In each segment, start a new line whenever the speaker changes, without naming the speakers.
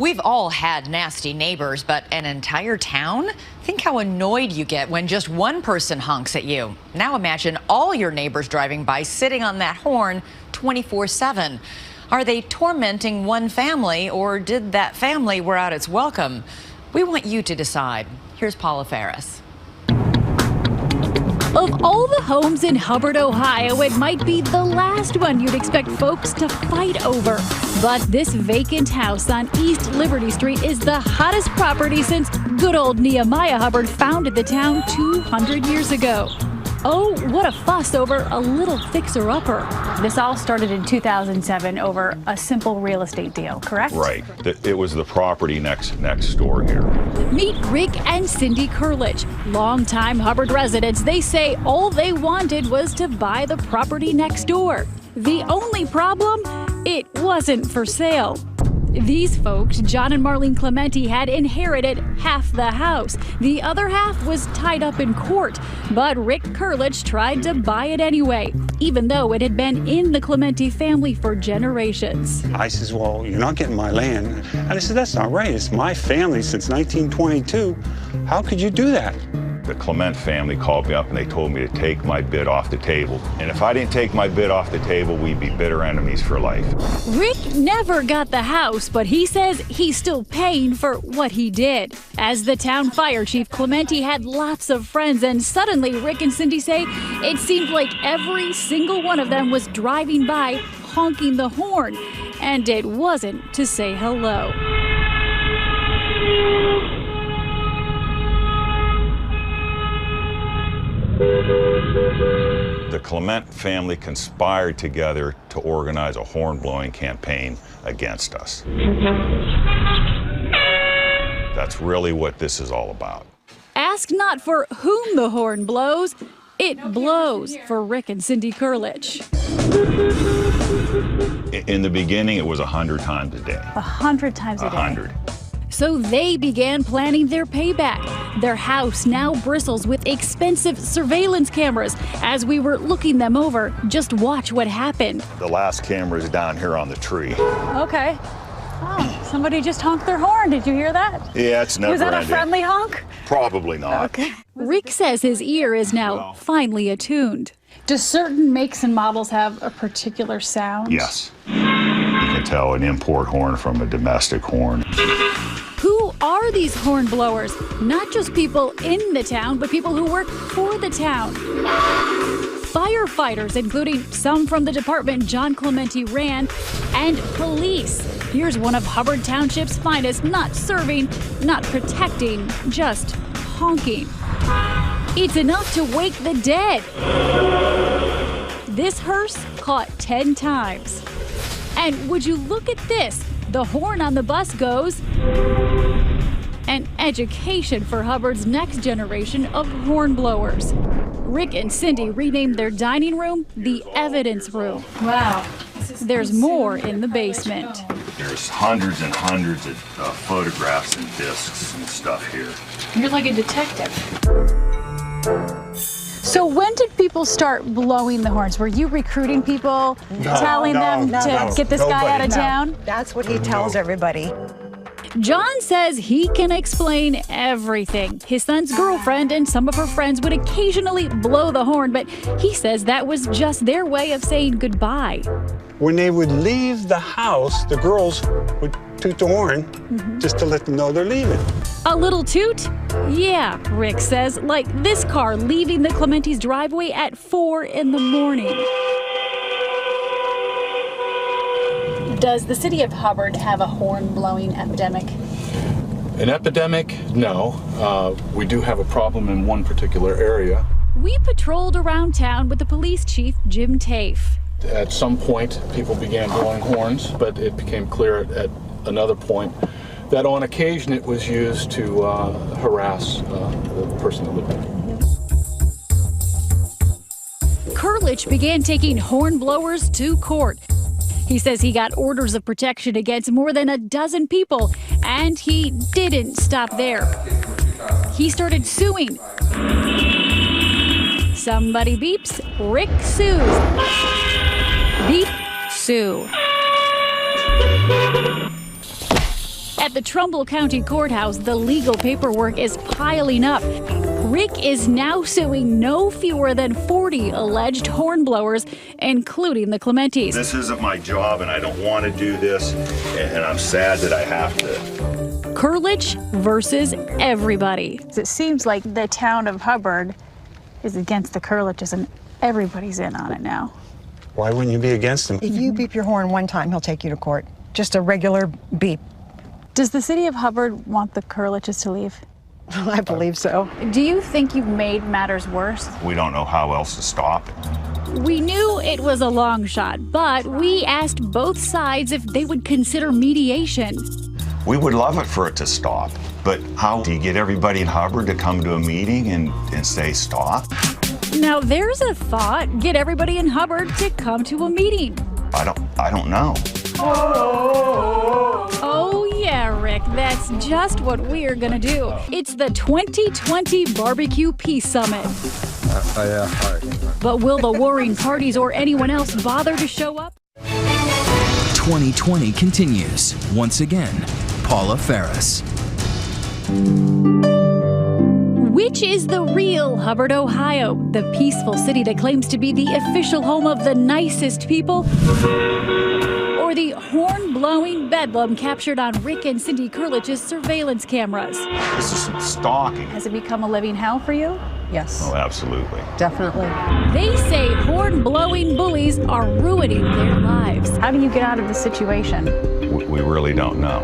We've all had nasty neighbors, but an entire town? Think how annoyed you get when just one person honks at you. Now imagine all your neighbors driving by sitting on that horn 24/7. Are they tormenting one family, or did that family wear out its welcome? We want you to decide. Here's Paula Ferris.
Of all the homes in Hubbard, Ohio, it might be the last one you'd expect folks to fight over. But this vacant house on East Liberty Street is the hottest property since good old Nehemiah Hubbard founded the town 200 years ago. Oh, what a fuss over a little fixer-upper.
This all started in 2007 over a simple real estate deal, correct?
Right. It was the property next door here.
Meet Rick and Cindy Kurlich, longtime Hubbard residents. They say all they wanted was to buy the property next door. The only problem? It wasn't for sale. These folks, John and Marlene Clementi, had inherited half the house. The other half was tied up in court. But Rick Kurlich tried to buy it anyway, even though it had been in the Clementi family for generations.
I says, well, you're not getting my land. And I said, that's not right. It's my family since 1922. How could you do that?
The Clement family called me up and they told me to take my bid off the table. And if I didn't take my bid off the table, we'd be bitter enemies for life.
Rick never got the house, but he says he's still paying for what he did. As the town fire chief, Clementi had lots of friends, and suddenly Rick and Cindy say it seemed like every single one of them was driving by honking the horn, and it wasn't to say hello.
The Clement family conspired together to organize a horn-blowing campaign against us. That's really what this is all about.
Ask not for whom the horn blows, it blows for Rick and Cindy Kurlich.
In the beginning, it was 100 times a day.
100 times a day?
100.
So they began planning their payback. Their house now bristles with expensive surveillance cameras. As we were looking them over, just watch what happened.
The last camera is down here on the tree.
Okay. Oh, somebody just honked their horn. Did you hear that?
Yeah, it's never
Was that
ending.
a friendly honk?
Probably not.
Okay.
Rick says his ear is now finely attuned.
Do certain makes and models have a particular sound?
Yes. You can tell an import horn from a domestic horn.
Who are these horn blowers? Not just people in the town, but people who work for the town. Firefighters, including some from the department John Clementi ran, and police. Here's one of Hubbard Township's finest, not serving, not protecting, just honking. It's enough to wake the dead. This hearse caught 10 times. And would you look at this? The horn on the bus goes. An education for Hubbard's next generation of horn blowers. Rick and Cindy renamed their dining room the evidence room.
Wow.
There's more in the basement.
There's hundreds and hundreds of photographs and discs and stuff here.
You're like a detective. So when did people start blowing the horns? Were you recruiting people, telling them to get this guy out of town?
That's what he tells everybody.
John says he can explain everything. His son's girlfriend and some of her friends would occasionally blow the horn, but he says that was just their way of saying goodbye.
When they would leave the house, the girls would toot the horn just to let them know they're leaving.
A little toot? Yeah, Rick says, like this car leaving the Clementi's driveway at 4 in the morning.
Does the city of Hubbard have a horn-blowing epidemic?
An epidemic? No. We do have a problem in one particular area.
We patrolled around town with the police chief, Jim Tafe.
At some point, people began blowing horns, but it became clear at another point that on occasion it was used to harass the person that lived there.
Kurlich began taking horn blowers to court. He says he got orders of protection against more than a dozen people, and he didn't stop there. He started suing. Somebody beeps, Rick sues. Beep, sue. At the Trumbull County Courthouse, the legal paperwork is piling up. Rick is now suing no fewer than 40 alleged hornblowers, including the Clementis.
This isn't my job, and I don't want to do this, and I'm sad that I have to.
Curlich versus everybody.
It seems like the town of Hubbard is against the Curliches, and everybody's in on it now.
Why wouldn't you be against him?
If you beep your horn one time, he'll take you to court. Just a regular beep.
Does the city of Hubbard want the Curliches to leave?
I believe so.
Do you think you've made matters worse?
We don't know how else to stop it.
We knew it was a long shot, but we asked both sides if they would consider mediation.
We would love it for it to stop, but how do you get everybody in Hubbard to come to a meeting and say stop?
Now there's a thought, get everybody in Hubbard to come to a meeting.
I don't know.
Oh yeah, Rick, that's just what we're gonna do. It's the 2020 Barbecue Peace Summit.
Yeah, all right.
But will the warring parties or anyone else bother to show up?
2020 continues. Once again, Paula Ferris.
Which is the real Hubbard, Ohio? The peaceful city that claims to be the official home of the nicest people? Or the horn-blowing bedlam captured on Rick and Cindy Curlich's surveillance cameras?
This is some stalking.
Has it become a living hell for you?
Yes,
Oh, absolutely.
definitely.
They say horn-blowing bullies are ruining their lives.
How do you get out of the situation?
We really don't know.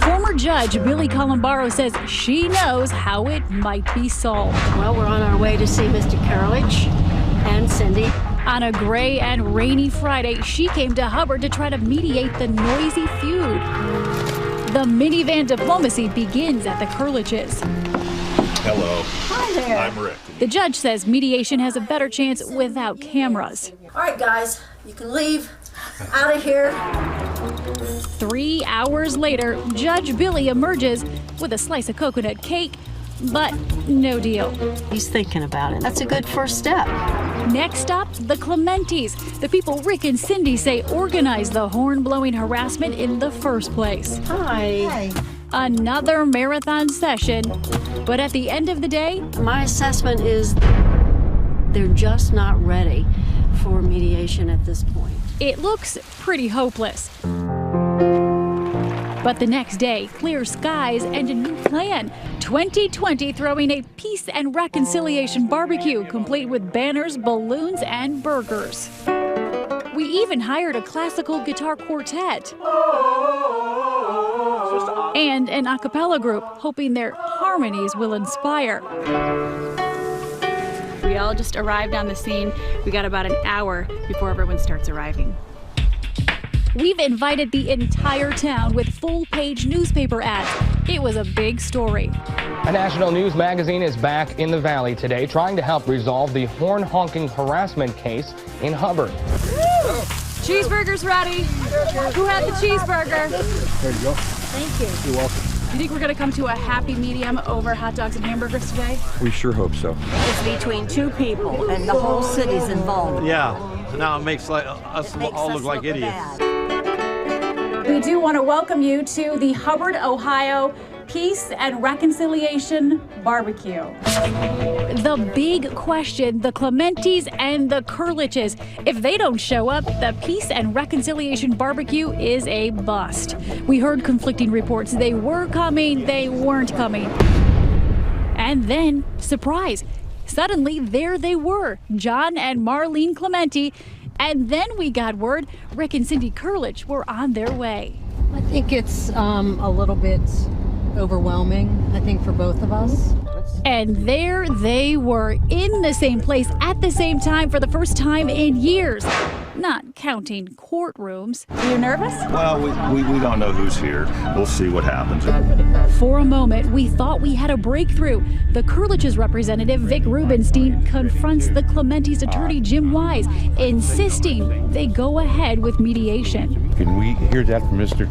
Former Judge Billy Columbaro says she knows how it might be solved.
Well, we're on our way to see Mr. Curlich and Cindy.
On a gray and rainy Friday, she came to Hubbard to try to mediate the noisy feud. The minivan diplomacy begins at the Curliches.
Hello.
Hi there.
I'm Rick.
The judge says mediation has a better chance without cameras.
All right, guys, you can leave. Out of here.
3 hours later, Judge Billy emerges with a slice of coconut cake, but no deal.
He's thinking about it. That's a good first step.
Next stop, the Clementis, the people Rick and Cindy say organized the horn-blowing harassment in the first place.
Hi.
Another marathon session, but at the end of the day,
My assessment is they're just not ready for mediation at this point.
it looks pretty hopeless. But the next day, clear skies and a new plan. 2020 throwing a peace and reconciliation barbecue, complete with banners, balloons, and burgers. We even hired a classical guitar quartet and an a cappella group, hoping their harmonies will inspire.
We all just arrived on the scene. We got about an hour before everyone starts arriving.
We've invited the entire town with full-page newspaper ads. It was a big story.
A national news magazine is back in the Valley today trying to help resolve the horn-honking harassment case in Hubbard.
Cheeseburger's ready. Who had the cheeseburger?
There you go.
Thank you.
You're welcome.
You think we're gonna come to a happy medium over hot dogs and hamburgers today?
We sure hope so.
It's between two people, and the whole city's involved.
Yeah, now it makes us all look like idiots.
We do want to welcome you to the Hubbard, Ohio Peace and Reconciliation Barbecue.
The big question, the Clementis and the Curliches. If they don't show up, the Peace and Reconciliation Barbecue is a bust. We heard conflicting reports. They were coming, they weren't coming. And then, surprise, suddenly there they were, John and Marlene Clementi. And then we got word Rick and Cindy Curlich were on their way.
I think it's a little bit overwhelming, I think, for both of us.
And there they were, in the same place at the same time for the first time in years. Not counting courtrooms.
Are you nervous?
Well, we don't know who's here. We'll see what happens.
For a moment, we thought we had a breakthrough. The Curlich's representative, Vic Rubenstein, confronts the Clementi's attorney, Jim Wise, insisting they go ahead with mediation.
Can we hear that from Mr.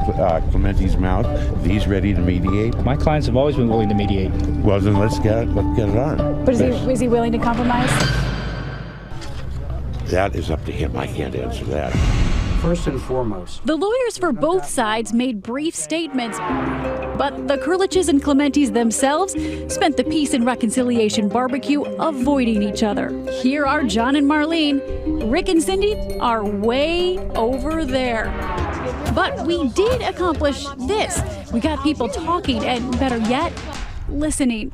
Clementi's mouth? He's ready to mediate?
My clients have always been willing to mediate.
Well, then let's get it on.
But is he willing to compromise?
That is up to him. I can't answer that.
First and foremost,
The lawyers for both sides made brief statements, but the Kurliches and Clementis themselves spent the Peace and Reconciliation barbecue avoiding each other. Here are John and Marlene. Rick and Cindy are way over there. But we did accomplish this. We got people talking and, better yet, listening.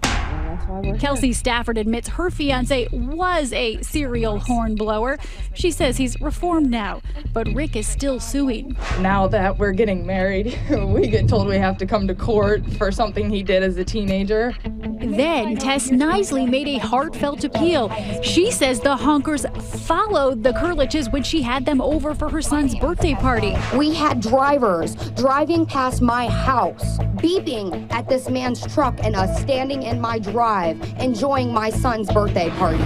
Kelsey Stafford admits her fiancé was a serial horn blower. She says he's reformed now, but Rick is still suing.
Now that we're getting married, we get told we have to come to court for something he did as a teenager.
Then Tess Knisley made a heartfelt appeal. She says the honkers followed the Kurliches when she had them over for her son's birthday party.
We had drivers driving past my house, beeping at this man's truck and us standing in my drive, enjoying my son's birthday party.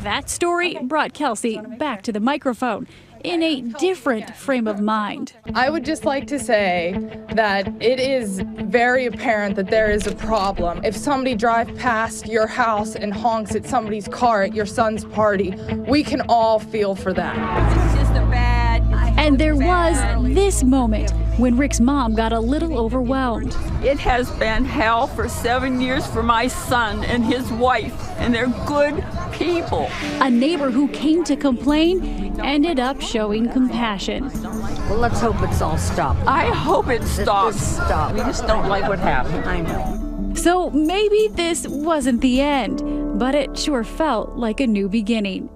That story brought Kelsey back to the microphone in a different frame of mind.
I would just like to say that it is very apparent that there is a problem. If somebody drives past your house and honks at somebody's car at your son's party, we can all feel for that.
It's just a bad.
And there was this moment when Rick's mom got a little overwhelmed.
It has been hell for 7 years for my son and his wife, and they're good people.
A neighbor who came to complain ended up showing compassion.
Well, let's hope it's all stopped.
I hope it stops.
Stop.
We just don't like what happened.
I know.
So maybe this wasn't the end, but it sure felt like a new beginning.